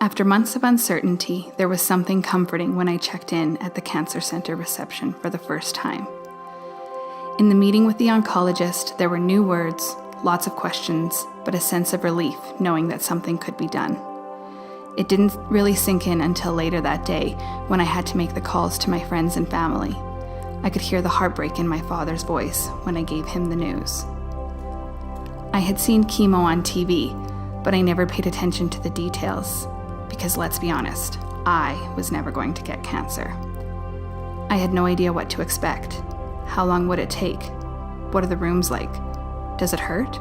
After months of uncertainty, there was something comforting when I checked in at the cancer center reception for the first time. In the meeting with the oncologist, there were new words, lots of questions, but a sense of relief knowing that something could be done. It didn't really sink in until later that day when I had to make the calls to my friends and family. I could hear the heartbreak in my father's voice when I gave him the news. I had seen chemo on TV, but I never paid attention to the details. Because let's be honest, I was never going to get cancer. I had no idea what to expect. How long would it take? What are the rooms like? Does it hurt?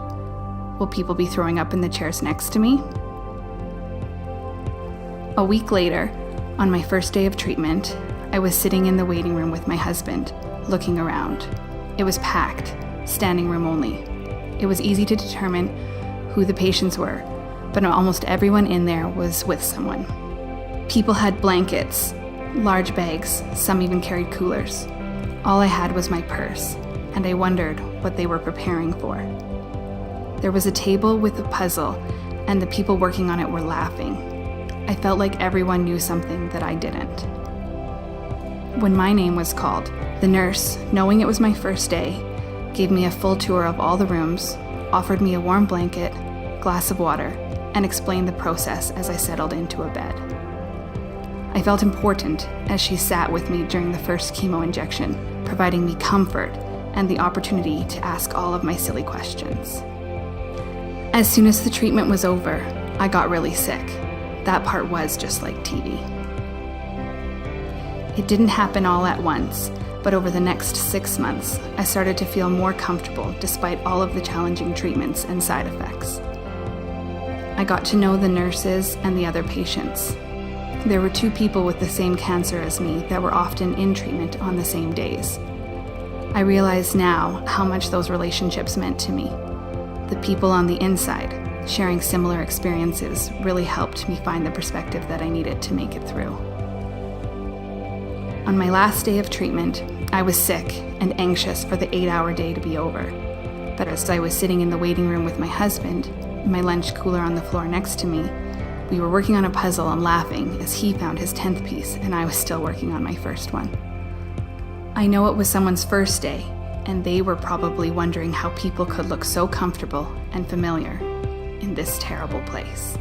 Will people be throwing up in the chairs next to me? A week later, on my first day of treatment, I was sitting in the waiting room with my husband, looking around. It was packed, standing room only. It was easy to determine who the patients were, but almost everyone in there was with someone. People had blankets, large bags, some even carried coolers. All I had was my purse, and I wondered what they were preparing for. There was a table with a puzzle, and the people working on it were laughing. I felt like everyone knew something that I didn't. When my name was called, the nurse, knowing it was my first day, gave me a full tour of all the rooms, offered me a warm blanket, glass of water, and explained the process as I settled into a bed. I felt important as she sat with me during the first chemo injection, providing me comfort and the opportunity to ask all of my silly questions. As soon as the treatment was over, I got really sick. That part was just like TV. It didn't happen all at once, but over the next 6 months, I started to feel more comfortable despite all of the challenging treatments and side effects. I got to know the nurses and the other patients. There were 2 people with the same cancer as me that were often in treatment on the same days. I realize now how much those relationships meant to me. The people on the inside, sharing similar experiences, really helped me find the perspective that I needed to make it through. On my last day of treatment, I was sick and anxious for the 8-hour day to be over. But as I was sitting in the waiting room with my husband, my lunch cooler on the floor next to me, we were working on a puzzle and laughing as he found his 10th piece and I was still working on my first one. I know it was someone's first day, and they were probably wondering how people could look so comfortable and familiar in this terrible place.